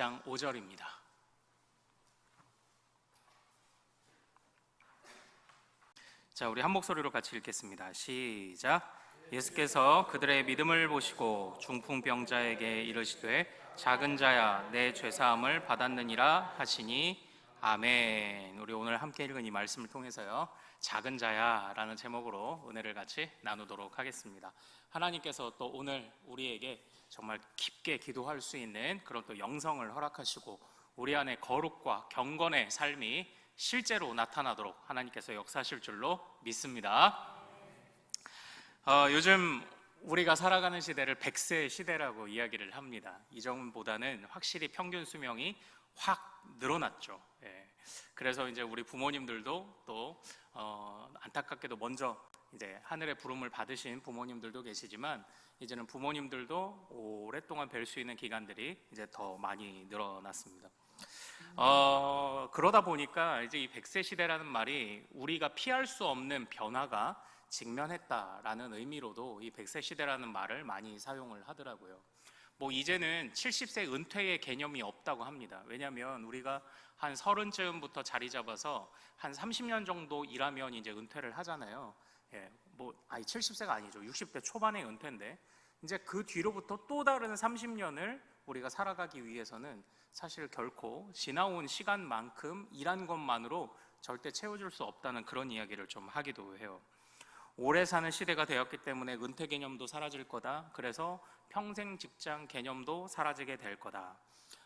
2장 5절입니다. 자, 우리 한 목소리로 같이 읽겠습니다. 시작. 예수께서 그들의 믿음을 보시고 중풍병자에게 이르시되 작은 자야 내 죄사함을 받았느니라 하시니 아멘. 우리 오늘 함께 읽은 이 말씀을 통해서요, 작은 자야 라는 제목으로 은혜를 같이 나누도록 하겠습니다. 하나님께서 또 오늘 우리에게 정말 깊게 기도할 수 있는 그런 또 영성을 허락하시고 우리 안에 거룩과 경건의 삶이 실제로 나타나도록 하나님께서 역사하실 줄로 믿습니다. 요즘 우리가 살아가는 시대를 100세 시대라고 이야기를 합니다. 이전보다는 확실히 평균 수명이 확 늘어났죠. 그래서 이제 우리 부모님들도 또 안타깝게도 먼저 이제 하늘의 부름을 받으신 부모님들도 계시지만 이제는 부모님들도 오랫동안 뵐 수 있는 기간들이 이제 더 많이 늘어났습니다. 그러다 보니까 이제 이 100세 시대라는 말이 우리가 피할 수 없는 변화가 직면했다라는 의미로도 이 100세 시대라는 말을 많이 사용을 하더라고요. 뭐 이제는 70세 은퇴의 개념이 없다고 합니다. 왜냐하면 우리가 한 30쯤부터 자리 잡아서 한 30년 정도 일하면 이제 은퇴를 하잖아요. 70세가 아니죠. 60대 초반의 은퇴인데 이제 그 뒤로부터 또 다른 30년을 우리가 살아가기 위해서는 사실 결코 지나온 시간만큼 일한 것만으로 절대 채워줄 수 없다는 그런 이야기를 좀 하기도 해요. 오래 사는 시대가 되었기 때문에 은퇴 개념도 사라질 거다. 그래서 평생 직장 개념도 사라지게 될 거다.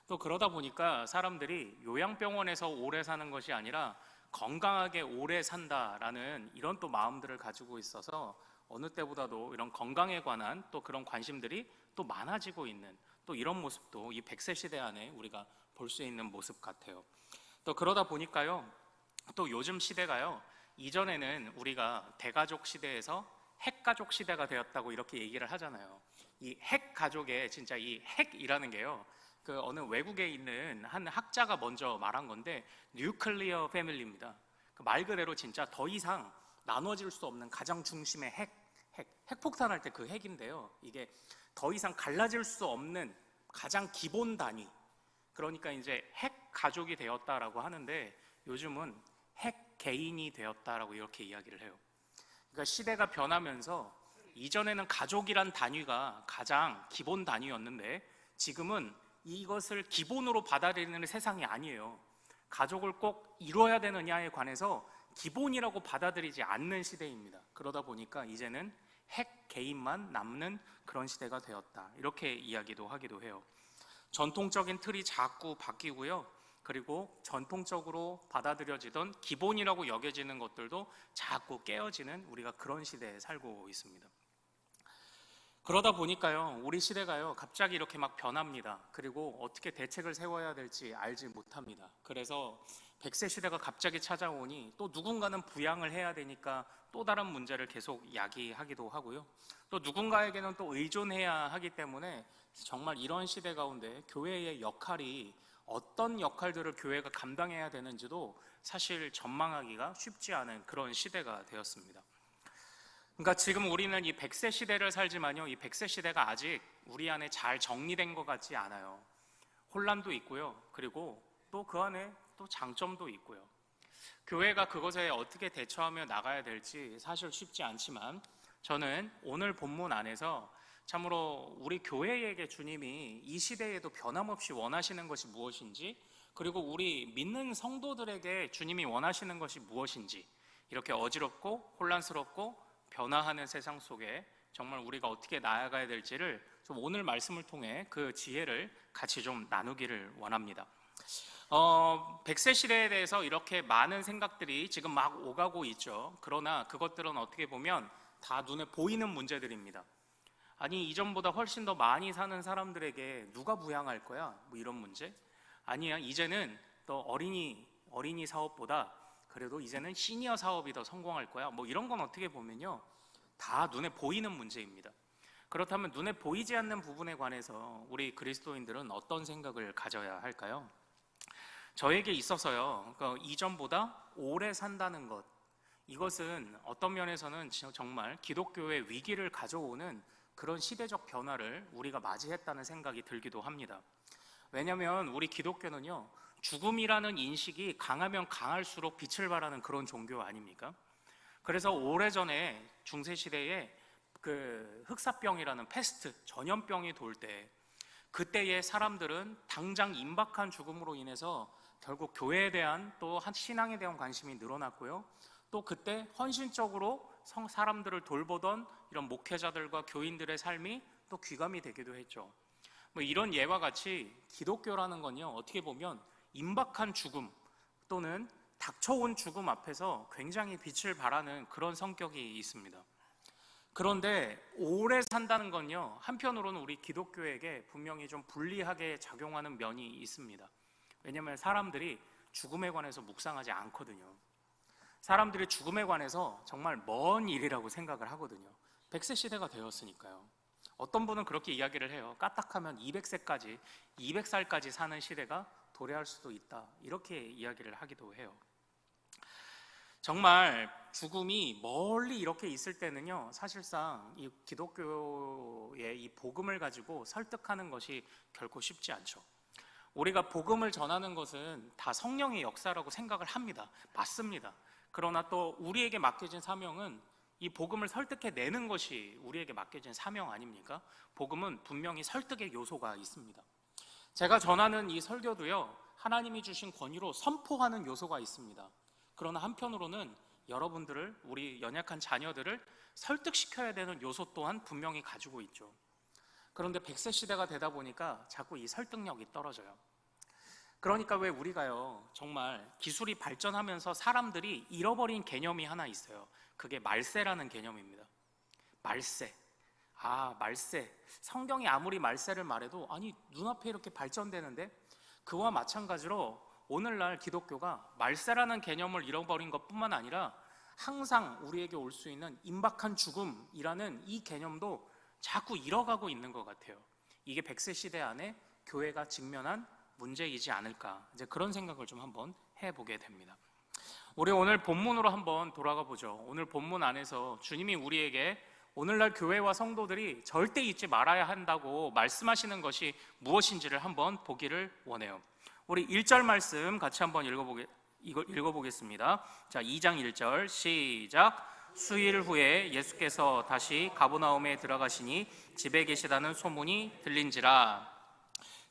또 그러다 보니까 사람들이 요양병원에서 오래 사는 것이 아니라 건강하게 오래 산다라는 이런 또 마음들을 가지고 있어서 어느 때보다도 이런 건강에 관한 또 그런 관심들이 또 많아지고 있는 또 이런 모습도 이 100세 시대 안에 우리가 볼 수 있는 모습 같아요. 또 그러다 보니까요, 또 요즘 시대가요, 이전에는 우리가 대가족 시대에서 핵가족 시대가 되었다고 이렇게 얘기를 하잖아요. 이 핵가족에 진짜 이 핵이라는 게요, 그 어느 외국에 있는 한 학자가 먼저 말한 건데 뉴클리어 패밀리입니다. 그 말 그대로 진짜 더 이상 나눠질 수 없는 가장 중심의 핵폭탄할 때 그 핵인데요, 이게 더 이상 갈라질 수 없는 가장 기본 단위, 그러니까 이제 핵 가족이 되었다라고 하는데 요즘은 핵 개인이 되었다라고 이렇게 이야기를 해요. 그러니까 시대가 변하면서 이전에는 가족이란 단위가 가장 기본 단위였는데 지금은 이것을 기본으로 받아들이는 세상이 아니에요. 가족을 꼭 이뤄야 되느냐에 관해서 기본이라고 받아들이지 않는 시대입니다. 그러다 보니까 이제는 핵 개인만 남는 그런 시대가 되었다, 이렇게 이야기도 하기도 해요. 전통적인 틀이 자꾸 바뀌고요, 그리고 전통적으로 받아들여지던 기본이라고 여겨지는 것들도 자꾸 깨어지는 우리가 그런 시대에 살고 있습니다. 그러다 보니까요, 우리 시대가요 갑자기 이렇게 막 변합니다. 그리고 어떻게 대책을 세워야 될지 알지 못합니다. 그래서 100세 시대가 갑자기 찾아오니 또 누군가는 부양을 해야 되니까 또 다른 문제를 계속 야기하기도 하고요, 또 누군가에게는 또 의존해야 하기 때문에 정말 이런 시대 가운데 교회의 역할이 어떤 역할들을 교회가 감당해야 되는지도 사실 전망하기가 쉽지 않은 그런 시대가 되었습니다. 그러니까 지금 우리는 이 100세 시대를 살지만요, 이 100세 시대가 아직 우리 안에 잘 정리된 것 같지 않아요. 혼란도 있고요, 그리고 또 그 안에 또 장점도 있고요. 교회가 그것에 어떻게 대처하며 나가야 될지 사실 쉽지 않지만 저는 오늘 본문 안에서 참으로 우리 교회에게 주님이 이 시대에도 변함없이 원하시는 것이 무엇인지, 그리고 우리 믿는 성도들에게 주님이 원하시는 것이 무엇인지, 이렇게 어지럽고 혼란스럽고 변화하는 세상 속에 정말 우리가 어떻게 나아가야 될지를 좀 오늘 말씀을 통해 그 지혜를 같이 좀 나누기를 원합니다. 100세 시대에 대해서 이렇게 많은 생각들이 지금 막 오가고 있죠. 그러나 그것들은 어떻게 보면 다 눈에 보이는 문제들입니다. 아니, 이전보다 훨씬 더 많이 사는 사람들에게 누가 부양할 거야? 뭐 이런 문제? 아니야, 이제는 또 어린이 사업보다 그래도 이제는 시니어 사업이 더 성공할 거야. 뭐 이런 건 어떻게 보면요, 다 눈에 보이는 문제입니다. 그렇다면 눈에 보이지 않는 부분에 관해서 우리 그리스도인들은 어떤 생각을 가져야 할까요? 저에게 있어서요, 그러니까 이전보다 오래 산다는 것, 이것은 어떤 면에서는 정말 기독교의 위기를 가져오는 그런 시대적 변화를 우리가 맞이했다는 생각이 들기도 합니다. 왜냐하면 우리 기독교는요, 죽음이라는 인식이 강하면 강할수록 빛을 발하는 그런 종교 아닙니까? 그래서 오래전에 중세시대에 그 흑사병이라는 패스트, 전염병이 돌 때, 그때의 사람들은 당장 임박한 죽음으로 인해서 결국 교회에 대한 또 신앙에 대한 관심이 늘어났고요. 또 그때 헌신적으로 사람들을 돌보던 이런 목회자들과 교인들의 삶이 또 귀감이 되기도 했죠. 뭐 이런 예와 같이 기독교라는 건요, 어떻게 보면 임박한 죽음 또는 닥쳐온 죽음 앞에서 굉장히 빛을 발하는 그런 성격이 있습니다. 그런데 오래 산다는 건요, 한편으로는 우리 기독교에게 분명히 좀 불리하게 작용하는 면이 있습니다. 왜냐하면 사람들이 죽음에 관해서 묵상하지 않거든요. 사람들이 죽음에 관해서 정말 먼 일이라고 생각을 하거든요. 100세 시대가 되었으니까요. 어떤 분은 그렇게 이야기를 해요. 까딱하면 200세까지, 200살까지 사는 시대가 도래할 수도 있다, 이렇게 이야기를 하기도 해요. 정말 죽음이 멀리 이렇게 있을 때는요, 사실상 이 기독교의 이 복음을 가지고 설득하는 것이 결코 쉽지 않죠. 우리가 복음을 전하는 것은 다 성령의 역사라고 생각을 합니다. 맞습니다. 그러나 또 우리에게 맡겨진 사명은 이 복음을 설득해내는 것이 우리에게 맡겨진 사명 아닙니까? 복음은 분명히 설득의 요소가 있습니다. 제가 전하는 이 설교도요, 하나님이 주신 권위로 선포하는 요소가 있습니다. 그러나 한편으로는 여러분들을, 우리 연약한 자녀들을 설득시켜야 되는 요소 또한 분명히 가지고 있죠. 그런데 100세 시대가 되다 보니까 자꾸 이 설득력이 떨어져요. 그러니까 왜 우리가요, 정말 기술이 발전하면서 사람들이 잃어버린 개념이 하나 있어요. 그게 말세라는 개념입니다. 말세. 말세. 성경이 아무리 말세를 말해도 아니 눈앞에 이렇게 발전되는데, 그와 마찬가지로 오늘날 기독교가 말세라는 개념을 잃어버린 것뿐만 아니라 항상 우리에게 올 수 있는 임박한 죽음이라는 이 개념도 자꾸 잃어가고 있는 것 같아요. 이게 100세 시대 안에 교회가 직면한 문제이지 않을까, 이제 그런 생각을 좀 한번 해보게 됩니다. 우리 오늘 본문으로 한번 돌아가 보죠. 오늘 본문 안에서 주님이 우리에게 오늘날 교회와 성도들이 절대 잊지 말아야 한다고 말씀하시는 것이 무엇인지를 한번 보기를 원해요. 우리 1절 말씀 같이 한번 읽어보겠습니다. 자, 2장 1절 시작. 수일 후에 예수께서 다시 가버나움에 들어가시니 집에 계시다는 소문이 들린지라.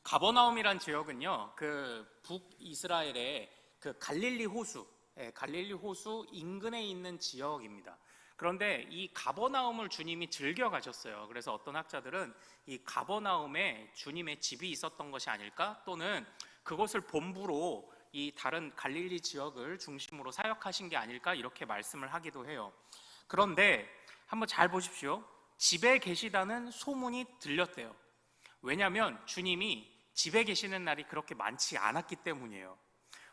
가버나움이란 지역은요, 그 북이스라엘의 그 갈릴리 호수 인근에 있는 지역입니다. 그런데 이 가버나움을 주님이 즐겨 가셨어요. 그래서 어떤 학자들은 이 가버나움에 주님의 집이 있었던 것이 아닐까, 또는 그것을 본부로 이 다른 갈릴리 지역을 중심으로 사역하신 게 아닐까, 이렇게 말씀을 하기도 해요. 그런데 한번 잘 보십시오. 집에 계시다는 소문이 들렸대요. 왜냐하면 주님이 집에 계시는 날이 그렇게 많지 않았기 때문이에요.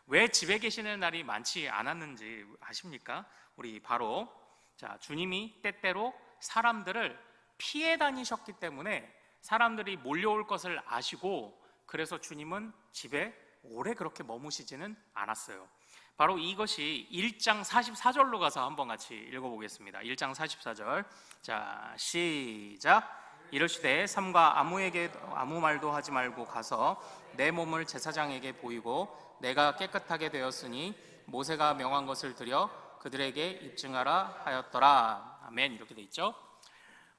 왜 집에 계시는 날이 많지 않았는지 아십니까? 우리 바로 주님이 때때로 사람들을 피해 다니셨기 때문에 사람들이 몰려올 것을 아시고, 그래서 주님은 집에 오래 그렇게 머무시지는 않았어요. 바로 이것이 1장 44절로 가서 한번 같이 읽어보겠습니다. 1장 44절. 자, 시작. 이르시되 삼가 아무에게 아무 말도 하지 말고 가서 내 몸을 제사장에게 보이고 내가 깨끗하게 되었으니 모세가 명한 것을 드려 그들에게 입증하라 하였더라. 아멘. 이렇게 돼 있죠.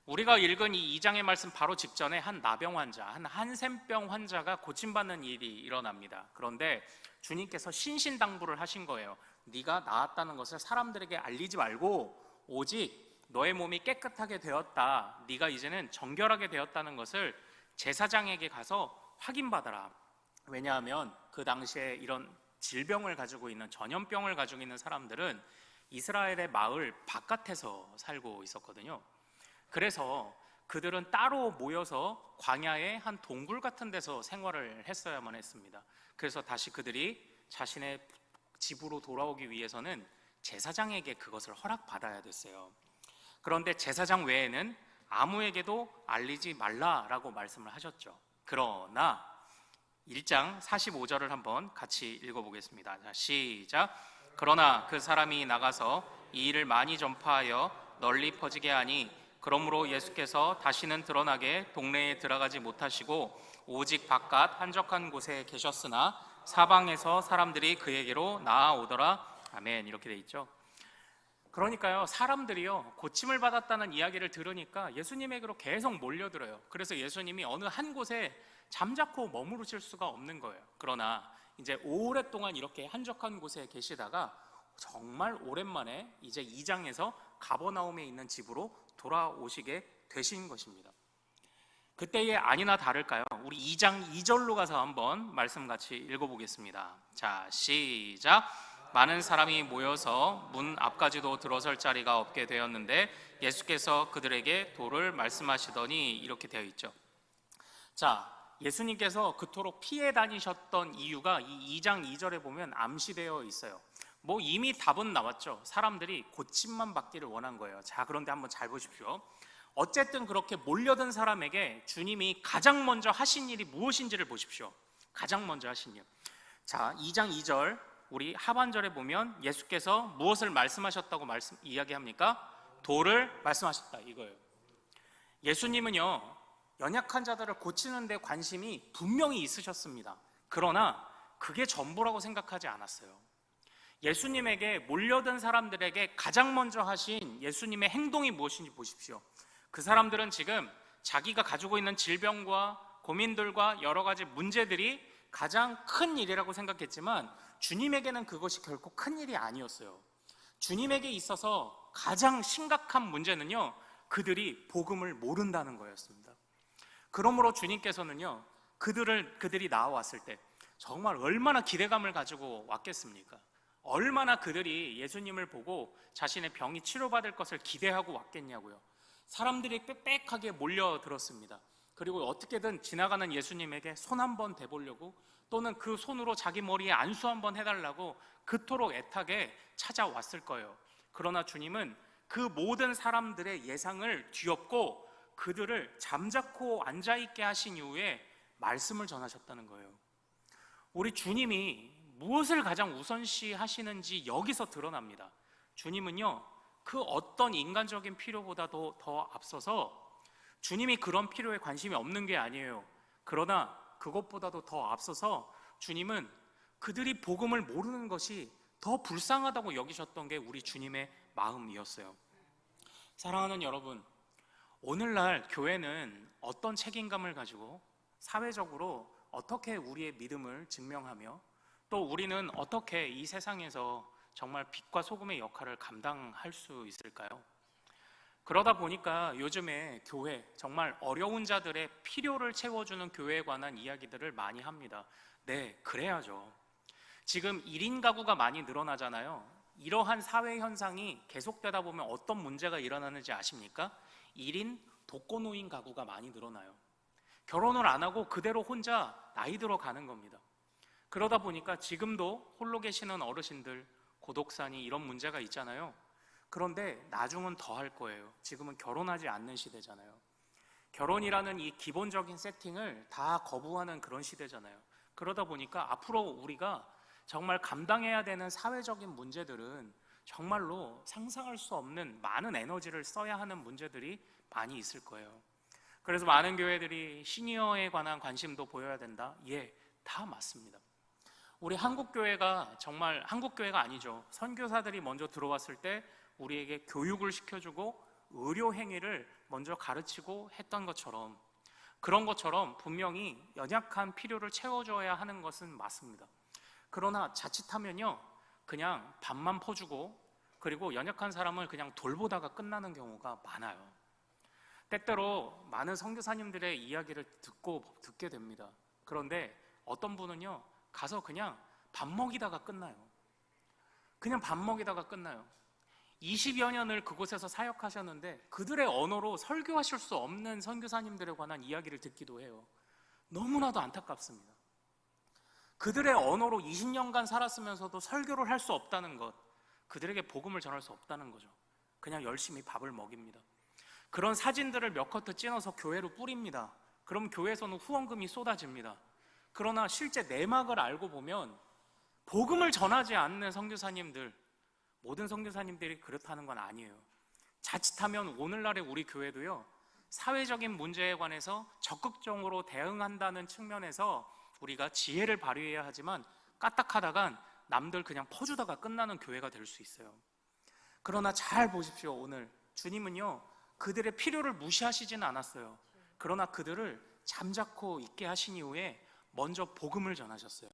우리가 읽은 이 2장의 말씀 바로 직전에 한 나병 환자, 한 한센병 환자가 고침받는 일이 일어납니다. 그런데 주님께서 신신당부를 하신 거예요. 네가 나았다는 것을 사람들에게 알리지 말고 오직 너의 몸이 깨끗하게 되었다, 네가 이제는 정결하게 되었다는 것을 제사장에게 가서 확인받아라. 왜냐하면 그 당시에 이런 질병을 가지고 있는, 전염병을 가지고 있는 사람들은 이스라엘의 마을 바깥에서 살고 있었거든요. 그래서 그들은 따로 모여서 광야의 한 동굴 같은 데서 생활을 했어야만 했습니다. 그래서 다시 그들이 자신의 집으로 돌아오기 위해서는 제사장에게 그것을 허락받아야 됐어요. 그런데 제사장 외에는 아무에게도 알리지 말라라고 말씀을 하셨죠. 그러나 1장 45절을 한번 같이 읽어보겠습니다. 자, 시작. 그러나 그 사람이 나가서 이 일을 많이 전파하여 널리 퍼지게 하니 그러므로 예수께서 다시는 드러나게 동네에 들어가지 못하시고 오직 바깥 한적한 곳에 계셨으나 사방에서 사람들이 그에게로 나아오더라. 아멘. 이렇게 돼 있죠. 그러니까요, 사람들이요 고침을 받았다는 이야기를 들으니까 예수님에게로 계속 몰려들어요. 그래서 예수님이 어느 한 곳에 잠자코 머무르실 수가 없는 거예요. 그러나 이제 오랫동안 이렇게 한적한 곳에 계시다가 정말 오랜만에 이제 2장에서 가버나움에 있는 집으로 돌아오시게 되신 것입니다. 그때의 아니나 다를까요? 우리 2장 2절로 가서 한번 말씀 같이 읽어보겠습니다. 자, 시작. 많은 사람이 모여서 문 앞까지도 들어설 자리가 없게 되었는데 예수께서 그들에게 도를 말씀하시더니 이렇게 되어 있죠. 자, 예수님께서 그토록 피해 다니셨던 이유가 이 2장 2절에 보면 암시되어 있어요. 뭐 이미 답은 나왔죠. 사람들이 고침만 받기를 원한 거예요. 자, 그런데 한번 잘 보십시오. 어쨌든 그렇게 몰려든 사람에게 주님이 가장 먼저 하신 일이 무엇인지를 보십시오. 가장 먼저 하신 일. 자, 2장 2절 우리 하반절에 보면 예수께서 무엇을 말씀하셨다고 이야기합니까? 도를 말씀하셨다 이거예요. 예수님은요 연약한 자들을 고치는 데 관심이 분명히 있으셨습니다. 그러나 그게 전부라고 생각하지 않았어요. 예수님에게 몰려든 사람들에게 가장 먼저 하신 예수님의 행동이 무엇인지 보십시오. 그 사람들은 지금 자기가 가지고 있는 질병과 고민들과 여러 가지 문제들이 가장 큰 일이라고 생각했지만 주님에게는 그것이 결코 큰 일이 아니었어요. 주님에게 있어서 가장 심각한 문제는요 그들이 복음을 모른다는 거였습니다. 그러므로 주님께서는요 그들이 나와왔을 때 정말 얼마나 기대감을 가지고 왔겠습니까? 얼마나 그들이 예수님을 보고 자신의 병이 치료받을 것을 기대하고 왔겠냐고요. 사람들이 빽빽하게 몰려들었습니다. 그리고 어떻게든 지나가는 예수님에게 손 한번 대보려고 또는 그 손으로 자기 머리에 안수 한번 해달라고 그토록 애타게 찾아왔을 거예요. 그러나 주님은 그 모든 사람들의 예상을 뒤엎고 그들을 잠자코 앉아있게 하신 이후에 말씀을 전하셨다는 거예요. 우리 주님이 무엇을 가장 우선시 하시는지 여기서 드러납니다. 주님은요 그 어떤 인간적인 필요보다도 더 앞서서 주님이 그런 필요에 관심이 없는 게 아니에요. 그러나 그것보다도 더 앞서서 주님은 그들이 복음을 모르는 것이 더 불쌍하다고 여기셨던 게 우리 주님의 마음이었어요. 사랑하는 여러분, 오늘날 교회는 어떤 책임감을 가지고 사회적으로 어떻게 우리의 믿음을 증명하며 또 우리는 어떻게 이 세상에서 정말 빛과 소금의 역할을 감당할 수 있을까요? 그러다 보니까 요즘에 교회, 정말 어려운 자들의 필요를 채워주는 교회에 관한 이야기들을 많이 합니다. 네, 그래야죠. 지금 1인 가구가 많이 늘어나잖아요. 이러한 사회 현상이 계속되다 보면 어떤 문제가 일어나는지 아십니까? 1인 독거노인 가구가 많이 늘어나요. 결혼을 안 하고 그대로 혼자 나이 들어 가는 겁니다. 그러다 보니까 지금도 홀로 계시는 어르신들, 고독사니 이런 문제가 있잖아요. 그런데 나중은 더 할 거예요. 지금은 결혼하지 않는 시대잖아요. 결혼이라는 이 기본적인 세팅을 다 거부하는 그런 시대잖아요. 그러다 보니까 앞으로 우리가 정말 감당해야 되는 사회적인 문제들은 정말로 상상할 수 없는 많은 에너지를 써야 하는 문제들이 많이 있을 거예요. 그래서 많은 교회들이 시니어에 관한 관심도 보여야 된다. 예, 다 맞습니다. 우리 한국교회가 정말 한국교회가 아니죠. 선교사들이 먼저 들어왔을 때 우리에게 교육을 시켜주고 의료 행위를 먼저 가르치고 했던 것처럼 그런 것처럼 분명히 연약한 필요를 채워줘야 하는 것은 맞습니다. 그러나 자칫하면요 그냥 밥만 퍼주고 그리고 연약한 사람을 그냥 돌보다가 끝나는 경우가 많아요. 때때로 많은 선교사님들의 이야기를 듣게 됩니다. 그런데 어떤 분은요 가서 그냥 밥 먹이다가 끝나요. 그냥 밥 먹이다가 끝나요. 20여 년을 그곳에서 사역하셨는데 그들의 언어로 설교하실 수 없는 선교사님들에 관한 이야기를 듣기도 해요. 너무나도 안타깝습니다. 그들의 언어로 20년간 살았으면서도 설교를 할 수 없다는 것, 그들에게 복음을 전할 수 없다는 거죠. 그냥 열심히 밥을 먹입니다. 그런 사진들을 몇 커트 찐어서 교회로 뿌립니다. 그럼 교회에서는 후원금이 쏟아집니다. 그러나 실제 내막을 알고 보면 복음을 전하지 않는 선교사님들, 모든 선교사님들이 그렇다는 건 아니에요. 자칫하면 오늘날의 우리 교회도요, 사회적인 문제에 관해서 적극적으로 대응한다는 측면에서 우리가 지혜를 발휘해야 하지만 까딱하다간 남들 그냥 퍼주다가 끝나는 교회가 될 수 있어요. 그러나 잘 보십시오. 오늘 주님은요, 그들의 필요를 무시하시지는 않았어요. 그러나 그들을 잠자코 있게 하신 이후에 먼저 복음을 전하셨어요.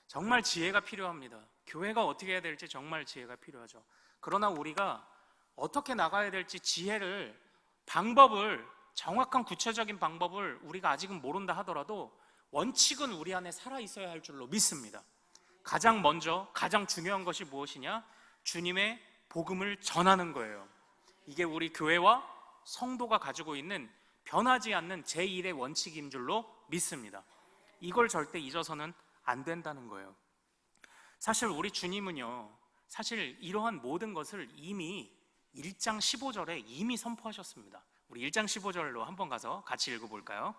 정말 지혜가 필요합니다. 교회가 어떻게 해야 될지 정말 지혜가 필요하죠. 그러나 우리가 어떻게 나가야 될지 지혜를, 방법을, 정확한 구체적인 방법을 우리가 아직은 모른다 하더라도 원칙은 우리 안에 살아 있어야 할 줄로 믿습니다. 가장 먼저 가장 중요한 것이 무엇이냐? 주님의 복음을 전하는 거예요. 이게 우리 교회와 성도가 가지고 있는 변하지 않는 제1의 원칙인 줄로 믿습니다. 이걸 절대 잊어서는 안 된다는 거예요. 사실 우리 주님은요, 사실 이러한 모든 것을 이미 1장 15절에 이미 선포하셨습니다. 우리 1장 15절로 한번 가서 같이 읽어볼까요?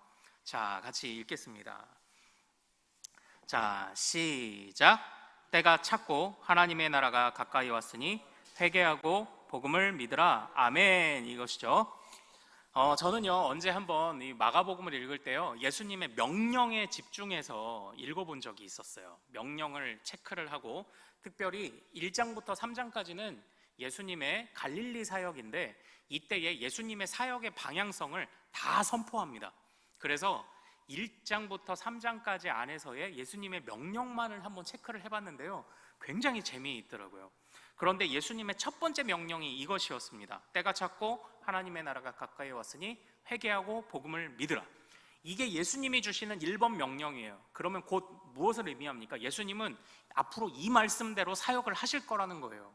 자, 같이 읽겠습니다. 자, 시작. 때가 찼고 하나님의 나라가 가까이 왔으니 회개하고 복음을 믿으라. 아멘. 이것이죠. 저는요, 언제 한번 이 마가복음을 읽을 때요, 예수님의 명령에 집중해서 읽어본 적이 있었어요. 명령을 체크를 하고, 특별히 1장부터 3장까지는 예수님의 갈릴리 사역인데, 이때에 예수님의 사역의 방향성을 다 선포합니다. 그래서 1장부터 3장까지 안에서의 예수님의 명령만을 한번 체크를 해봤는데요, 굉장히 재미있더라고요. 그런데 예수님의 첫 번째 명령이 이것이었습니다. 때가 찼고 하나님의 나라가 가까이 왔으니 회개하고 복음을 믿으라. 이게 예수님이 주시는 1번 명령이에요. 그러면 곧 무엇을 의미합니까? 예수님은 앞으로 이 말씀대로 사역을 하실 거라는 거예요.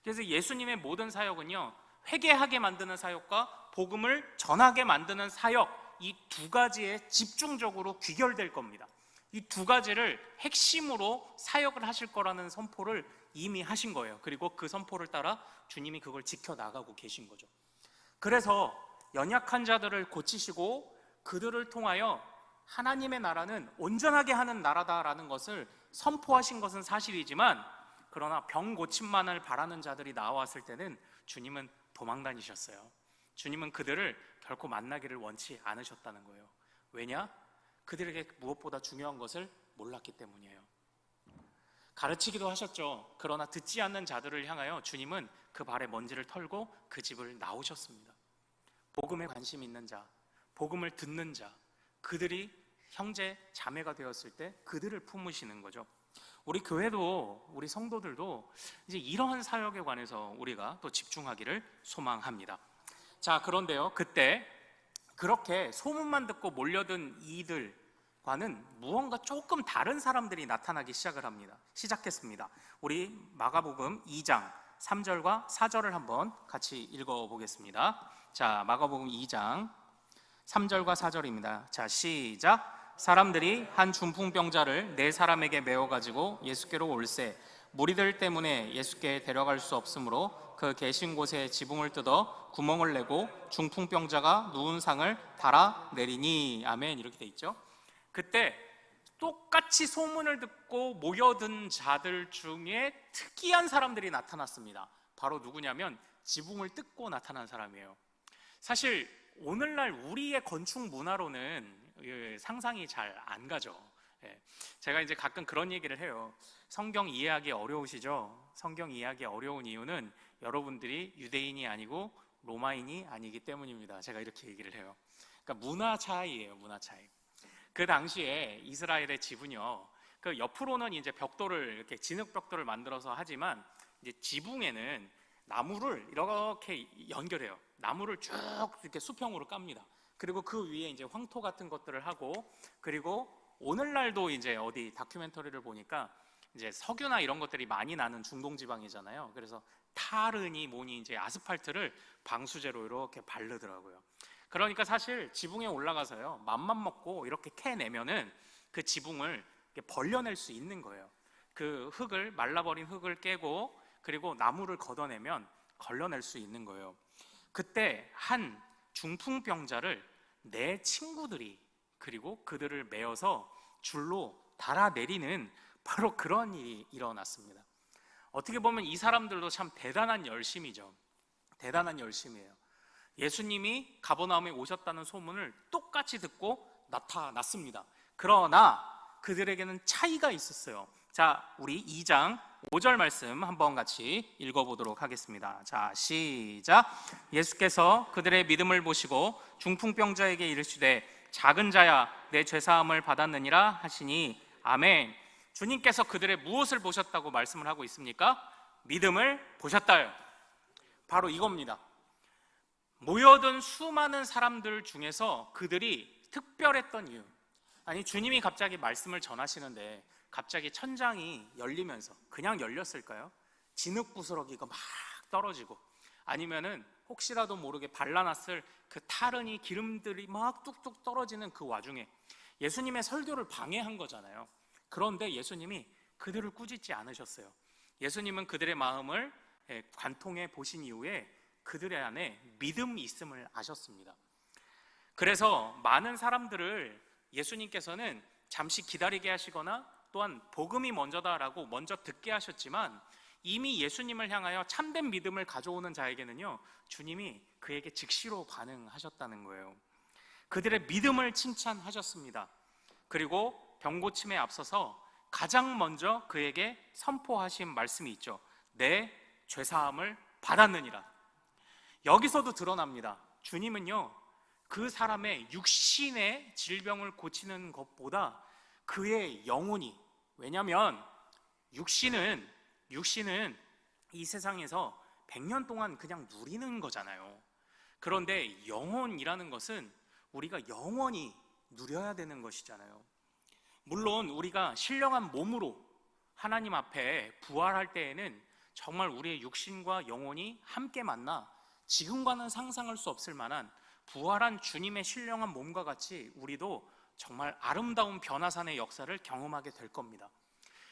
그래서 예수님의 모든 사역은요, 회개하게 만드는 사역과 복음을 전하게 만드는 사역, 이 두 가지에 집중적으로 귀결될 겁니다. 이 두 가지를 핵심으로 사역을 하실 거라는 선포를 이미 하신 거예요. 그리고 그 선포를 따라 주님이 그걸 지켜나가고 계신 거죠. 그래서 연약한 자들을 고치시고 그들을 통하여 하나님의 나라는 온전하게 하는 나라다라는 것을 선포하신 것은 사실이지만, 그러나 병 고침만을 바라는 자들이 나왔을 때는 주님은 도망 다니셨어요. 주님은 그들을 결코 만나기를 원치 않으셨다는 거예요. 왜냐? 그들에게 무엇보다 중요한 것을 몰랐기 때문이에요. 가르치기도 하셨죠. 그러나 듣지 않는 자들을 향하여 주님은 그 발에 먼지를 털고 그 집을 나오셨습니다. 복음에 관심 있는 자, 복음을 듣는 자, 그들이 형제 자매가 되었을 때 그들을 품으시는 거죠. 우리 교회도, 우리 성도들도 이제 이러한 사역에 관해서 우리가 또 집중하기를 소망합니다. 자, 그런데요, 그때 그렇게 소문만 듣고 몰려든 이들과는 무언가 조금 다른 사람들이 나타나기 시작했습니다. 우리 마가복음 2장 3절과 4절을 한번 같이 읽어보겠습니다. 자, 마가복음 2장 3절과 4절입니다. 자, 시작. 사람들이 한 중풍병자를 네 사람에게 메워가지고 예수께로 올세, 무리들 때문에 예수께 데려갈 수 없으므로 그 계신 곳에 지붕을 뜯어 구멍을 내고 중풍병자가 누운 상을 달아 내리니. 아멘. 이렇게 돼 있죠. 그때 똑같이 소문을 듣고 모여든 자들 중에 특이한 사람들이 나타났습니다. 바로 누구냐면 지붕을 뜯고 나타난 사람이에요. 사실 오늘날 우리의 건축 문화로는 상상이 잘 안 가죠. 제가 이제 가끔 그런 얘기를 해요. 성경 이해하기 어려우시죠? 성경 이해하기 어려운 이유는 여러분들이 유대인이 아니고 로마인이 아니기 때문입니다. 제가 이렇게 얘기를 해요. 그러니까 문화 차이예요, 문화 차이. 그 당시에 이스라엘의 집은요, 그 옆으로는 이제 벽돌을, 이렇게 진흙 벽돌을 만들어서 하지만 이제 지붕에는 나무를 이렇게 연결해요. 나무를 쭉 이렇게 수평으로 깝니다. 그리고 그 위에 이제 황토 같은 것들을 하고, 그리고 오늘날도 이제 어디 다큐멘터리를 보니까 이제 석유나 이런 것들이 많이 나는 중동 지방이잖아요. 그래서 타르니 뭐니 이제 아스팔트를 방수제로 이렇게 바르더라고요. 그러니까 사실 지붕에 올라가서요, 맘만 먹고 이렇게 캐내면은 그 지붕을 벌려낼 수 있는 거예요. 그 흙을, 말라버린 흙을 깨고 그리고 나무를 걷어내면 걸러낼 수 있는 거예요. 그때 한 중풍병자를 네 친구들이 그리고 그들을 메어서 줄로 달아내리는 바로 그런 일이 일어났습니다. 어떻게 보면 이 사람들도 참 대단한 열심이죠. 대단한 열심이에요. 예수님이 가버나움에 오셨다는 소문을 똑같이 듣고 나타났습니다. 그러나 그들에게는 차이가 있었어요. 자, 우리 2장 5절 말씀 한번 같이 읽어보도록 하겠습니다. 자, 시작. 예수께서 그들의 믿음을 보시고 중풍병자에게 이르시되 작은 자야 내 죄사함을 받았느니라 하시니 아멘. 주님께서 그들의 무엇을 보셨다고 말씀을 하고 있습니까? 믿음을 보셨다요. 바로 이겁니다. 모여든 수많은 사람들 중에서 그들이 특별했던 이유, 아니 주님이 갑자기 말씀을 전하시는데 갑자기 천장이 열리면서 그냥 열렸을까요? 진흙부스러기가 막 떨어지고, 아니면은 혹시라도 모르게 발라놨을 그 타르니 기름들이 막 뚝뚝 떨어지는 그 와중에 예수님의 설교를 방해한 거잖아요. 그런데 예수님이 그들을 꾸짖지 않으셨어요. 예수님은 그들의 마음을 관통해 보신 이후에 그들의 안에 믿음이 있음을 아셨습니다. 그래서 많은 사람들을 예수님께서는 잠시 기다리게 하시거나 또한 복음이 먼저다라고 먼저 듣게 하셨지만, 이미 예수님을 향하여 참된 믿음을 가져오는 자에게는요, 주님이 그에게 즉시로 반응하셨다는 거예요. 그들의 믿음을 칭찬하셨습니다. 그리고 병고침에 앞서서 가장 먼저 그에게 선포하신 말씀이 있죠. 내 죄사함을 받았느니라. 여기서도 드러납니다. 주님은요, 그 사람의 육신의 질병을 고치는 것보다 그의 영혼이, 왜냐하면 육신은 이 세상에서 100년 동안 그냥 누리는 거잖아요. 그런데 영혼이라는 것은 우리가 영원히 누려야 되는 것이잖아요. 물론 우리가 신령한 몸으로 하나님 앞에 부활할 때에는 정말 우리의 육신과 영혼이 함께 만나 지금과는 상상할 수 없을 만한 부활한 주님의 신령한 몸과 같이 우리도 정말 아름다운 변화산의 역사를 경험하게 될 겁니다.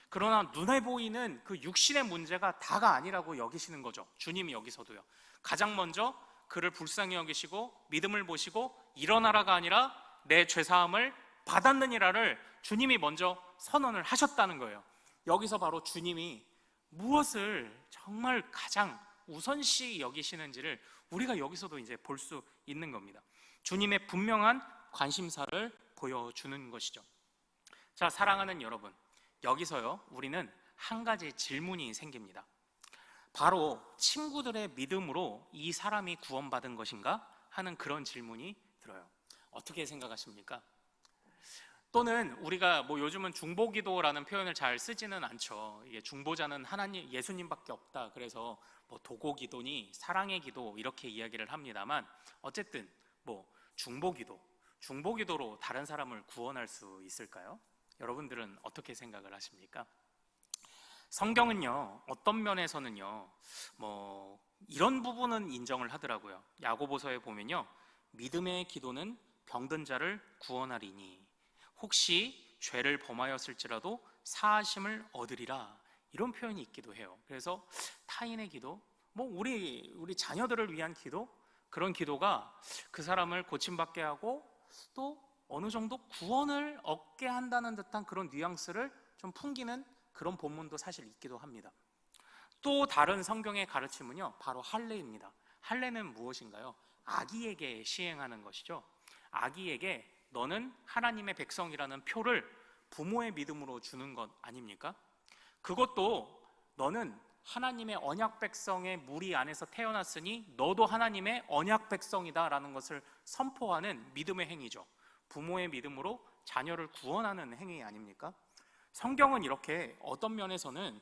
그러나 눈에 보이는 그 육신의 문제가 다가 아니라고 여기시는 거죠. 주님이 여기서도요. 가장 먼저 그를 불쌍히 여기시고 믿음을 보시고 일어나라가 아니라 내 죄사함을 받았느니라를 주님이 먼저 선언을 하셨다는 거예요. 여기서 바로 주님이 무엇을 정말 가장 우선시 여기시는지를 우리가 여기서도 이제 볼 수 있는 겁니다. 주님의 분명한 관심사를 보여주는 것이죠. 자, 사랑하는 여러분, 여기서요 우리는 한 가지 질문이 생깁니다. 바로 친구들의 믿음으로 이 사람이 구원받은 것인가 하는 그런 질문이 들어요. 어떻게 생각하십니까? 또는 우리가 요즘은 중보기도라는 표현을 잘 쓰지는 않죠. 이게 중보자는 하나님, 예수님밖에 없다. 그래서 도고기도니 사랑의 기도 이렇게 이야기를 합니다만, 어쨌든 중보기도로 다른 사람을 구원할 수 있을까요? 여러분들은 어떻게 생각을 하십니까? 성경은요, 어떤 면에서는요, 이런 부분은 인정을 하더라고요. 야고보서에 보면요, 믿음의 기도는 병든 자를 구원하리니 혹시 죄를 범하였을지라도 사하심을 얻으리라, 이런 표현이 있기도 해요. 그래서 타인의 기도, 우리 자녀들을 위한 기도, 그런 기도가 그 사람을 고침받게 하고 또 어느 정도 구원을 얻게 한다는 듯한 그런 뉘앙스를 좀 풍기는 그런 본문도 사실 있기도 합니다. 또 다른 성경의 가르침은요, 바로 할례입니다. 할례는 무엇인가요? 아기에게 시행하는 것이죠. 아기에게 너는 하나님의 백성이라는 표를 부모의 믿음으로 주는 것 아닙니까? 그것도 너는 하나님의 언약 백성의 무리 안에서 태어났으니 너도 하나님의 언약 백성이다라는 것을 선포하는 믿음의 행위죠. 부모의 믿음으로 자녀를 구원하는 행위 아닙니까? 성경은 이렇게 어떤 면에서는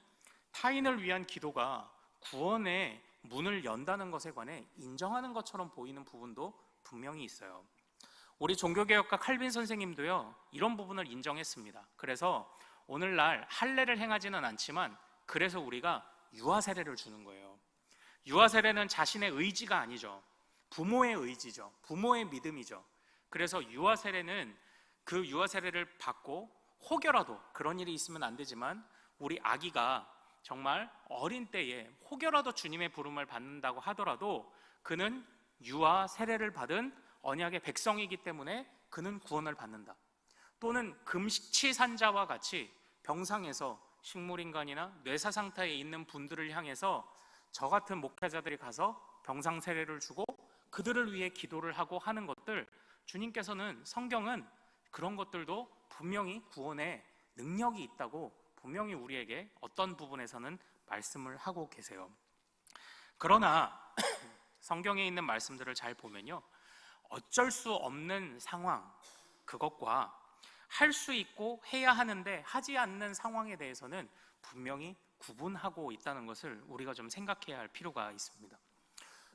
타인을 위한 기도가 구원의 문을 연다는 것에 관해 인정하는 것처럼 보이는 부분도 분명히 있어요. 우리 종교개혁가 칼빈 선생님도요, 이런 부분을 인정했습니다. 그래서 오늘날 할례를 행하지는 않지만 그래서 우리가 유아세례를 주는 거예요. 유아세례는 자신의 의지가 아니죠. 부모의 의지죠. 부모의 믿음이죠. 그래서 유아세례는 그 유아세례를 받고 혹여라도 그런 일이 있으면 안 되지만 우리 아기가 정말 어린 때에 혹여라도 주님의 부름을 받는다고 하더라도 그는 유아세례를 받은 언약의 백성이기 때문에 그는 구원을 받는다. 또는 금시산자와 같이 병상에서 식물인간이나 뇌사상태에 있는 분들을 향해서 저 같은 목회자들이 가서 병상 세례를 주고 그들을 위해 기도를 하고 하는 것들, 주님께서는, 성경은 그런 것들도 분명히 구원의 능력이 있다고 분명히 우리에게 어떤 부분에서는 말씀을 하고 계세요. 그러나 성경에 있는 말씀들을 잘 보면요, 어쩔 수 없는 상황, 그것과 할 수 있고 해야 하는데 하지 않는 상황에 대해서는 분명히 구분하고 있다는 것을 우리가 좀 생각해야 할 필요가 있습니다.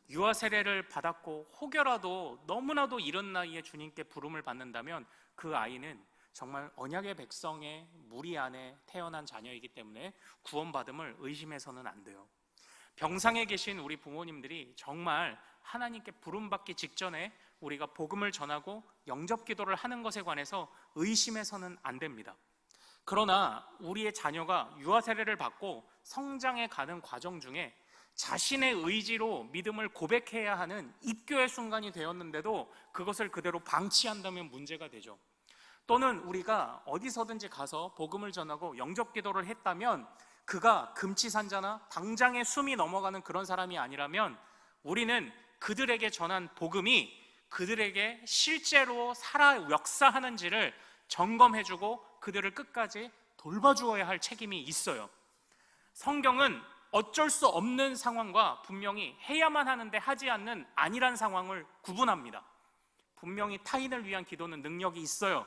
유아 세례를 받았고 혹여라도 너무나도 이른 나이에 주님께 부름을 받는다면 그 아이는 정말 언약의 백성의 무리 안에 태어난 자녀이기 때문에 구원받음을 의심해서는 안 돼요. 병상에 계신 우리 부모님들이 정말 하나님께 부름받기 직전에 우리가 복음을 전하고 영접 기도를 하는 것에 관해서 의심해서는 안 됩니다. 그러나 우리의 자녀가 유아 세례를 받고 성장해 가는 과정 중에 자신의 의지로 믿음을 고백해야 하는 입교의 순간이 되었는데도 그것을 그대로 방치한다면 문제가 되죠. 또는 우리가 어디서든지 가서 복음을 전하고 영접 기도를 했다면 그가 금치산자나 당장에 숨이 넘어가는 그런 사람이 아니라면 우리는 그들에게 전한 복음이 그들에게 실제로 살아 역사하는지를 점검해주고 그들을 끝까지 돌봐주어야 할 책임이 있어요. 성경은 어쩔 수 없는 상황과 분명히 해야만 하는데 하지 않는 아니란 상황을 구분합니다. 분명히 타인을 위한 기도는 능력이 있어요.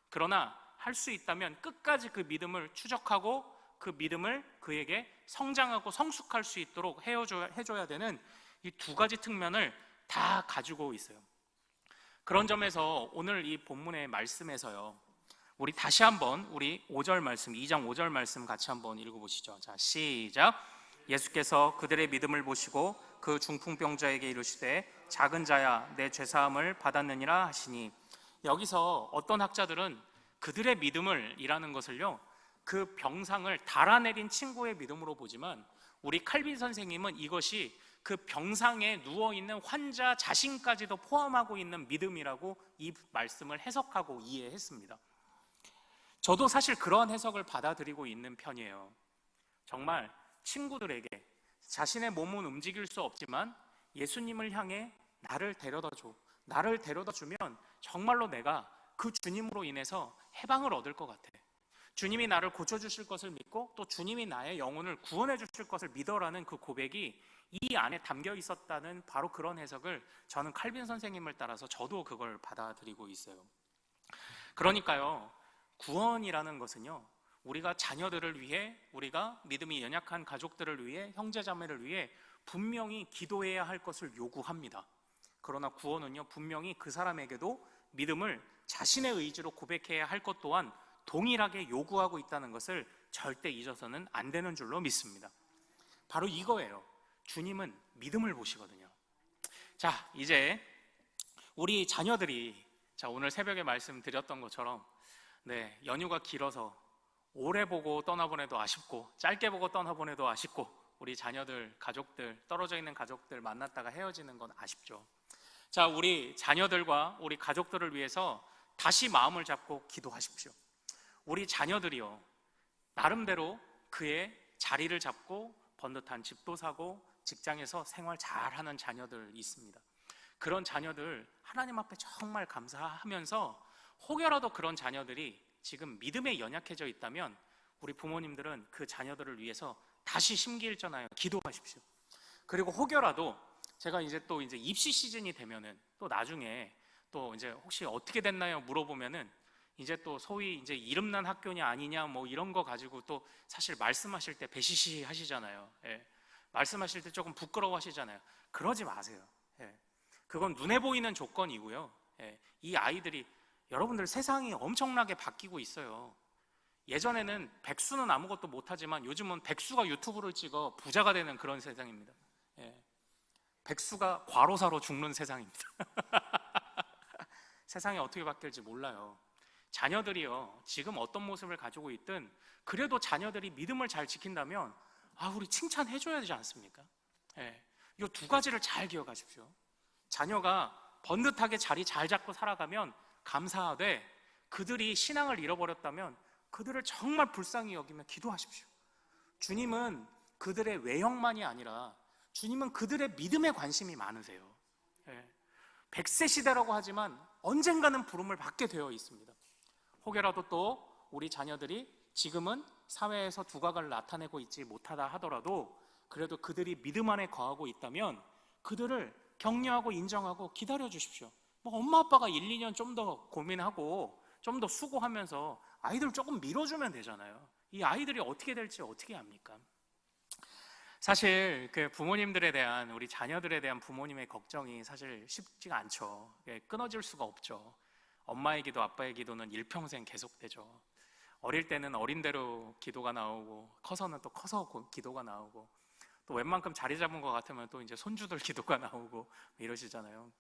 그러나 할 수 있다면 끝까지 그 믿음을 추적하고 그 믿음을 그에게 성장하고 성숙할 수 있도록 해줘야 되는 이 두 가지 측면을 다 가지고 있어요. 그런 점에서 오늘 이 본문의 말씀에서요, 우리 다시 한번 우리 5절 말씀, 2장 5절 말씀 같이 한번 읽어보시죠. 자, 시작. 예수께서 그들의 믿음을 보시고 그 중풍병자에게 이르시되 작은 자야 내 죄사함을 받았느니라 하시니, 여기서 어떤 학자들은 그들의 믿음을 이라는 것을요, 그 병상을 달아내린 친구의 믿음으로 보지만 우리 칼빈 선생님은 이것이 그 병상에 누워있는 환자 자신까지도 포함하고 있는 믿음이라고 이 말씀을 해석하고 이해했습니다. 저도 사실 그러한 해석을 받아들이고 있는 편이에요. 정말 친구들에게 자신의 몸은 움직일 수 없지만 예수님을 향해 나를 데려다줘, 나를 데려다주면 정말로 내가 그 주님으로 인해서 해방을 얻을 것 같아, 주님이 나를 고쳐주실 것을 믿고 또 주님이 나의 영혼을 구원해 주실 것을 믿어라는 그 고백이 이 안에 담겨 있었다는 바로 그런 해석을 저는 칼빈 선생님을 따라서 저도 그걸 받아들이고 있어요. 그러니까요, 구원이라는 것은요, 우리가 자녀들을 위해, 우리가 믿음이 연약한 가족들을 위해, 형제자매를 위해 분명히 기도해야 할 것을 요구합니다. 그러나 구원은요, 분명히 그 사람에게도 믿음을 자신의 의지로 고백해야 할 것 또한 동일하게 요구하고 있다는 것을 절대 잊어서는 안 되는 줄로 믿습니다. 바로 이거예요. 주님은 믿음을 보시거든요. 자, 이제 우리 자녀들이, 자, 오늘 새벽에 말씀드렸던 것처럼 연휴가 길어서 오래 보고 떠나보내도 아쉽고 짧게 보고 떠나보내도 아쉽고 우리 자녀들, 가족들, 떨어져 있는 가족들 만났다가 헤어지는 건 아쉽죠. 자, 우리 자녀들과 우리 가족들을 위해서 다시 마음을 잡고 기도하십시오. 우리 자녀들이요, 나름대로 그의 자리를 잡고 번듯한 집도 사고 직장에서 생활 잘하는 자녀들 있습니다. 그런 자녀들 하나님 앞에 정말 감사하면서 혹여라도 그런 자녀들이 지금 믿음에 연약해져 있다면 우리 부모님들은 그 자녀들을 위해서 다시 심기일전하여 기도하십시오. 그리고 혹여라도 제가 이제 입시 시즌이 되면은 또 나중에 또 이제 혹시 어떻게 됐나요? 물어보면은 이제 또 소위 이제 이름난 학교냐 아니냐 뭐 이런 거 가지고 또 사실 말씀하실 때 배시시 하시잖아요. 예. 말씀하실 때 조금 부끄러워 하시잖아요. 그러지 마세요. 예. 그건 눈에 보이는 조건이고요. 예. 이 아이들이, 여러분들 세상이 엄청나게 바뀌고 있어요. 예전에는 백수는 아무것도 못하지만 요즘은 백수가 유튜브를 찍어 부자가 되는 그런 세상입니다. 예. 백수가 과로사로 죽는 세상입니다. 세상이 어떻게 바뀔지 몰라요. 자녀들이요, 지금 어떤 모습을 가지고 있든 그래도 자녀들이 믿음을 잘 지킨다면 우리 칭찬해줘야 되지 않습니까? 예. 이 두 가지를 잘 기억하십시오. 자녀가 번듯하게 자리 잘 잡고 살아가면 감사하되, 그들이 신앙을 잃어버렸다면 그들을 정말 불쌍히 여기며 기도하십시오. 주님은 그들의 외형만이 아니라 주님은 그들의 믿음에 관심이 많으세요. 100세 시대라고 하지만 언젠가는 부름을 받게 되어 있습니다. 혹여라도 또 우리 자녀들이 지금은 사회에서 두각을 나타내고 있지 못하다 하더라도 그래도 그들이 믿음 안에 거하고 있다면 그들을 격려하고 인정하고 기다려 주십시오. 뭐 엄마 아빠가 1, 2년 좀 더 고민하고 좀 더 수고하면서 아이들 조금 밀어주면 되잖아요. 이 아이들이 어떻게 될지 어떻게 압니까? 사실 그 부모님들에 대한, 우리 자녀들에 대한 부모님의 걱정이 사실 쉽지가 않죠. 끊어질 수가 없죠. 엄마의 기도, 아빠의 기도는 일평생 계속되죠. 어릴 때는 어린 대로 기도가 나오고 커서는 또 커서 기도가 나오고 또 웬만큼 자리 잡은 것 같으면 또 이제 손주들 기도가 나오고 이러시잖아요.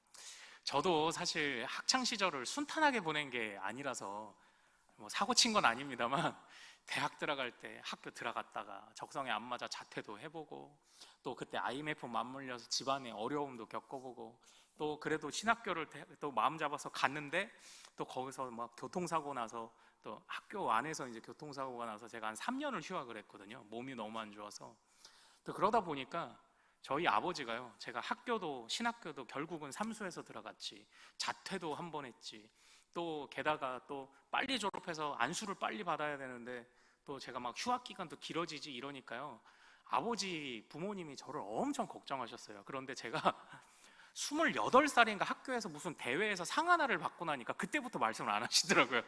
저도 사실 학창 시절을 순탄하게 보낸 게 아니라서 뭐 사고 친 건 아닙니다만 대학 들어갈 때 학교 들어갔다가 적성에 안 맞아 자퇴도 해보고 또 그때 IMF 맞물려서 집안의 어려움도 겪어보고 또 그래도 신학교를 또 마음 잡아서 갔는데 또 거기서 막 교통사고 나서 또 학교 안에서 이제 교통사고가 나서 제가 한 3년을 휴학을 했거든요. 몸이 너무 안 좋아서. 또 그러다 보니까 저희 아버지가요, 제가 학교도 신학교도 결국은 삼수해서 들어갔지, 자퇴도 한 번 했지, 또 게다가 또 빨리 졸업해서 안수를 빨리 받아야 되는데 또 제가 막 휴학 기간도 길어지지 이러니까요, 아버지 부모님이 저를 엄청 걱정하셨어요. 그런데 제가 28살인가 학교에서 무슨 대회에서 상 하나를 받고 나니까 그때부터 말씀을 안 하시더라고요.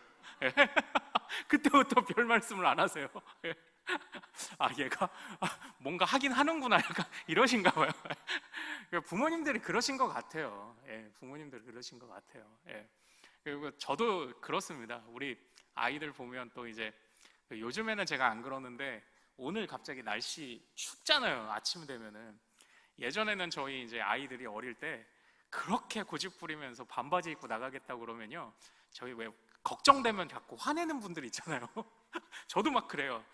그때부터 별 말씀을 안 하세요. 아, 얘가 뭔가 하긴 하는구나, 약간 이러신가 봐요. 부모님들이 그러신 것 같아요. 부모님들이 그러신 것 같아요. 그리고 저도 그렇습니다. 우리 아이들 보면 또 이제 요즘에는 제가 안 그러는데 오늘 갑자기 날씨 춥잖아요. 아침 되면은. 예전에는 저희 이제 아이들이 어릴 때 그렇게 고집 부리면서 반바지 입고 나가겠다고 그러면요, 저희 왜 걱정되면 자꾸 화내는 분들 있잖아요. 저도 막 그래요.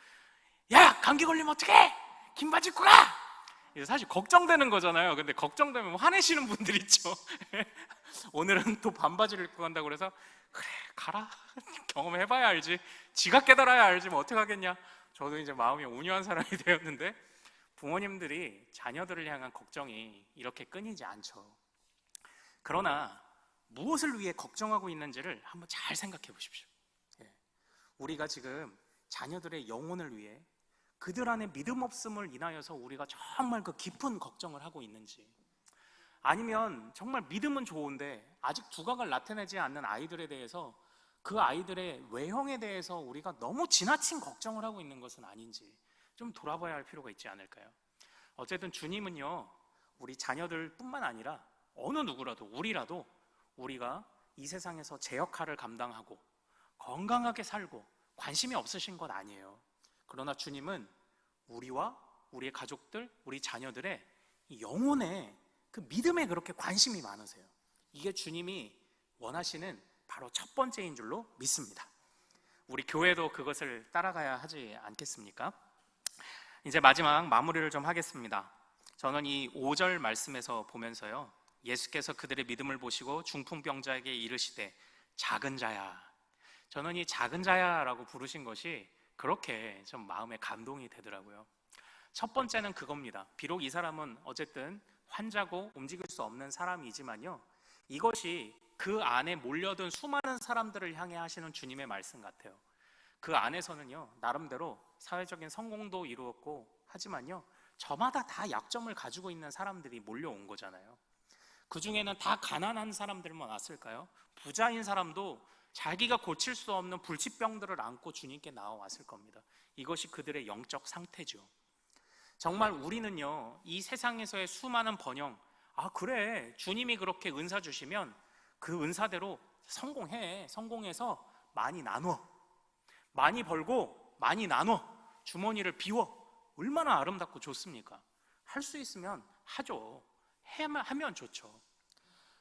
야, 감기 걸리면 어떡해? 긴 바지 입고 가! 이게 사실 걱정되는 거잖아요. 근데 걱정되면 화내시는 분들 있죠. 오늘은 또 반바지를 입고 간다고 그래서 그래, 가라. 경험해봐야 알지. 지가 깨달아야 알지 뭐 어떡하겠냐. 저도 이제 마음이 온유한 사람이 되었는데 부모님들이 자녀들을 향한 걱정이 이렇게 끊이지 않죠. 그러나 무엇을 위해 걱정하고 있는지를 한번 잘 생각해 보십시오. 우리가 지금 자녀들의 영혼을 위해 그들 안에 믿음 없음을 인하여서 우리가 정말 그 깊은 걱정을 하고 있는지, 아니면 정말 믿음은 좋은데 아직 두각을 나타내지 않는 아이들에 대해서 그 아이들의 외형에 대해서 우리가 너무 지나친 걱정을 하고 있는 것은 아닌지 좀 돌아봐야 할 필요가 있지 않을까요? 어쨌든 주님은요, 우리 자녀들뿐만 아니라 어느 누구라도, 우리라도 우리가 이 세상에서 제 역할을 감당하고 건강하게 살고 관심이 없으신 건 아니에요. 그러나 주님은 우리와 우리의 가족들, 우리 자녀들의 영혼에 그 믿음에 그렇게 관심이 많으세요. 이게 주님이 원하시는 바로 첫 번째인 줄로 믿습니다. 우리 교회도 그것을 따라가야 하지 않겠습니까? 이제 마지막 마무리를 좀 하겠습니다. 저는 이 5절 말씀에서 보면서요, 예수께서 그들의 믿음을 보시고 중풍병자에게 이르시되 작은 자야, 저는 이 작은 자야라고 부르신 것이 그렇게 좀 마음에 감동이 되더라고요. 첫 번째는 그겁니다. 비록 이 사람은 어쨌든 환자고 움직일 수 없는 사람이지만요, 이것이 그 안에 몰려든 수많은 사람들을 향해 하시는 주님의 말씀 같아요. 그 안에서는요, 나름대로 사회적인 성공도 이루었고 하지만요, 저마다 다 약점을 가지고 있는 사람들이 몰려온 거잖아요. 그 중에는 다 가난한 사람들만 왔을까요? 부자인 사람도 자기가 고칠 수 없는 불치병들을 안고 주님께 나와왔을 겁니다. 이것이 그들의 영적 상태죠. 정말 우리는요, 이 세상에서의 수많은 번영, 아 그래, 주님이 그렇게 은사 주시면 그 은사대로 성공해서 많이 나눠, 많이 벌고 많이 나눠, 주머니를 비워, 얼마나 아름답고 좋습니까? 할 수 있으면 하죠. 하면 좋죠.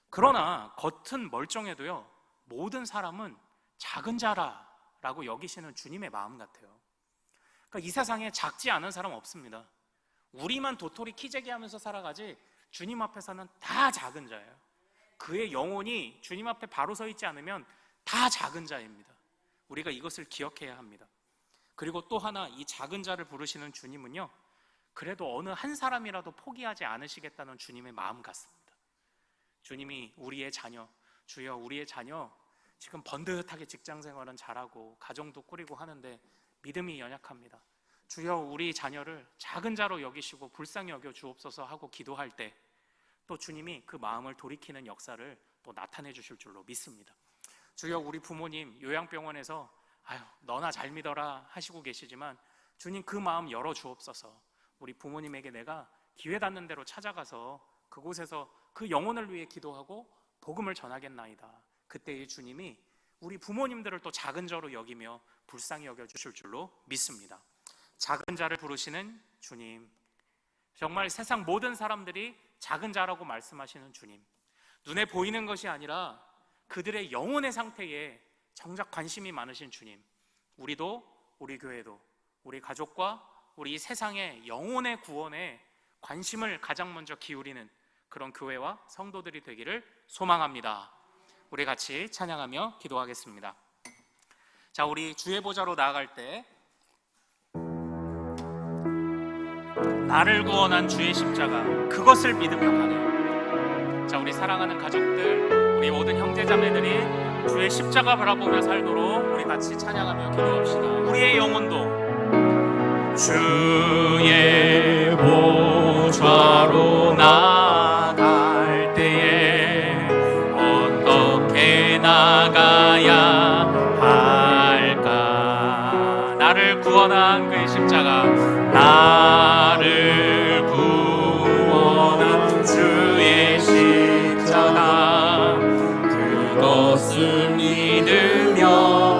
그러나 겉은 멀쩡해도요, 모든 사람은 작은 자라라고 여기시는 주님의 마음 같아요. 그러니까 이 세상에 작지 않은 사람 없습니다. 우리만 도토리 키재기 하면서 살아가지 주님 앞에서는 다 작은 자예요. 그의 영혼이 주님 앞에 바로 서 있지 않으면 다 작은 자입니다. 우리가 이것을 기억해야 합니다. 그리고 또 하나, 이 작은 자를 부르시는 주님은요, 그래도 어느 한 사람이라도 포기하지 않으시겠다는 주님의 마음 같습니다. 주님이 우리의 자녀, 주여 우리의 자녀 지금 번듯하게 직장 생활은 잘하고 가정도 꾸리고 하는데 믿음이 연약합니다. 주여 우리 자녀를 작은 자로 여기시고 불쌍히 여겨 주옵소서 하고 기도할 때 또 주님이 그 마음을 돌이키는 역사를 또 나타내 주실 줄로 믿습니다. 주여 우리 부모님 요양병원에서 아유 너나 잘 믿어라 하시고 계시지만 주님 그 마음 열어 주옵소서. 우리 부모님에게 내가 기회 닿는 대로 찾아가서 그곳에서 그 영혼을 위해 기도하고 복음을 전하겠나이다. 그때의 주님이 우리 부모님들을 또 작은 자로 여기며 불쌍히 여겨주실 줄로 믿습니다. 작은 자를 부르시는 주님, 정말 세상 모든 사람들이 작은 자라고 말씀하시는 주님, 눈에 보이는 것이 아니라 그들의 영혼의 상태에 정작 관심이 많으신 주님, 우리도 우리 교회도 우리 가족과 우리 세상의 영혼의 구원에 관심을 가장 먼저 기울이는 그런 교회와 성도들이 되기를 소망합니다. 우리 같이 찬양하며 기도하겠습니다. 자, 우리 주의 보좌로 나아갈 때 나를 구원한 주의 십자가 그것을 믿으며 가는, 자 우리 사랑하는 가족들, 우리 모든 형제자매들이 주의 십자가 바라보며 살도록 우리 같이 찬양하며 기도합시다. 우리의 영혼도 주의 보좌로 나아갈 때에 어떻게 나가야 할까? 나를 구원한 그의 십자가, 나를 구원한 주의 십자가 그것을 믿으며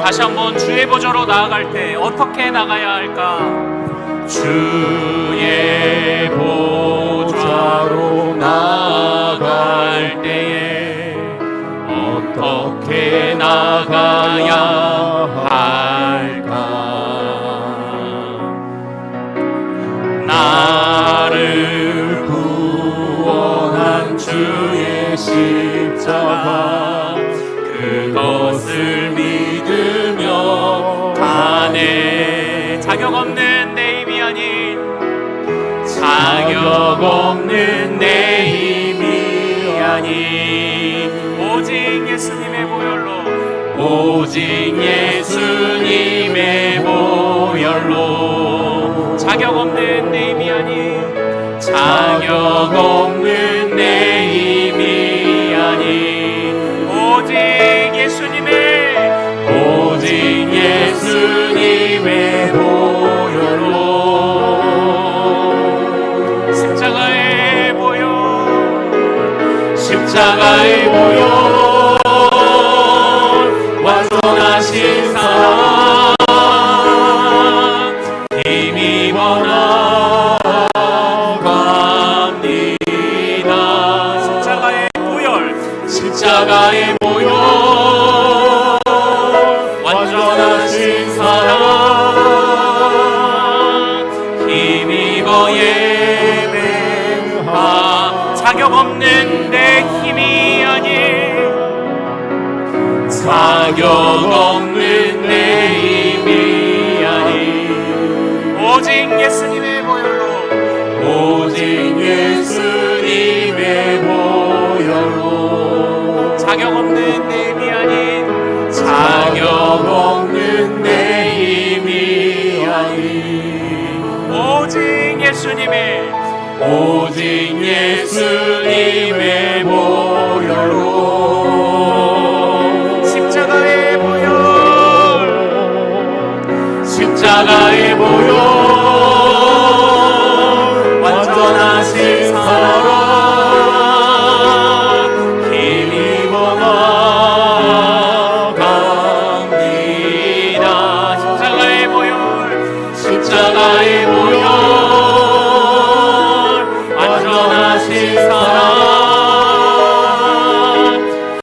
다시 한번 주의 보좌로 나아갈 때 어떻게 나가야 할까? 주의 보좌로 나아갈 때에 어떻게 나가야 할까? 나를 구원한 주의 십자가 그것을 믿으며 가네. 자격 없는 내 힘이 아닌, 자격 없는 내 힘이 아닌 오직 예수님의 보혈로, 오직 예수님의 보혈로, 자격 없는 내 힘이 아닌, 자격 없는 내 힘이 아닌 오직 예수님의 보혈로, 십자가의 보혈, 십자가의 보혈, 완전하신 사랑 힘입어 나갑니다. 십자가의 보혈, 십자가의 보혈, 완전하신 사랑 힘입어 예배하. 자격 없는 내 힘이 아닌, 자격 없는 내 힘이 아닌 오직 예수님의 보혈로, 오직 예수님의 보혈로, 자격 없는 내 힘이 아닌, 자격 없는 내 힘이 아닌 오직 예수님의, 오직 예수님의 보혈로, 십자가의 보혈, 십자가의 보혈, 완전하신 사랑 힘입어 나갑니다. 십자가의 보혈, 십자가의 보혈, 완전하신 사랑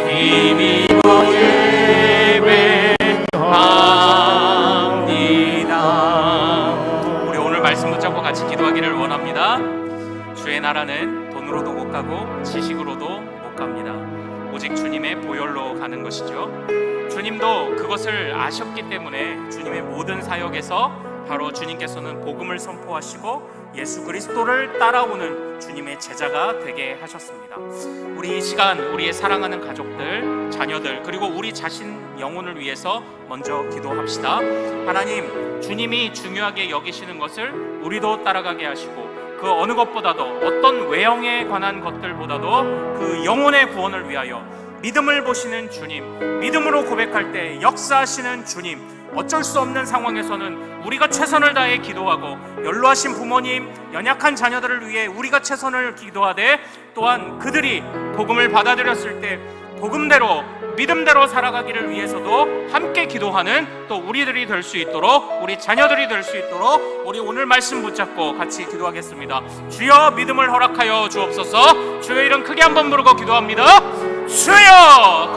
힘입어 예배합니다. 우리 오늘 말씀 붙잡고 같이 기도하기를 원합니다. 주의 나라는 돈으로도 못 가고 지식으로도 못 갑니다. 오직 주님의 보혈로 가는 것이죠. 주님도 그것을 아셨기 때문에 주님의 모든 사역에서 바로 주님께서는 복음을 선포하시고 예수 그리스도를 따라오는 주님의 제자가 되게 하셨습니다. 우리 이 시간 우리의 사랑하는 가족들, 자녀들, 그리고 우리 자신 영혼을 위해서 먼저 기도합시다. 하나님, 주님이 중요하게 여기시는 것을 우리도 따라가게 하시고 그 어느 것보다도 어떤 외형에 관한 것들보다도 그 영혼의 구원을 위하여 믿음을 보시는 주님, 믿음으로 고백할 때 역사하시는 주님, 어쩔 수 없는 상황에서는 우리가 최선을 다해 기도하고 연로하신 부모님, 연약한 자녀들을 위해 우리가 최선을 기도하되 또한 그들이 복음을 받아들였을 때 복음대로 믿음대로 살아가기를 위해서도 함께 기도하는 또 우리들이 될 수 있도록, 우리 자녀들이 될 수 있도록 우리 오늘 말씀 붙잡고 같이 기도하겠습니다. 주여 믿음을 허락하여 주옵소서. 주의 이름 크게 한번 부르고 기도합니다. 주여!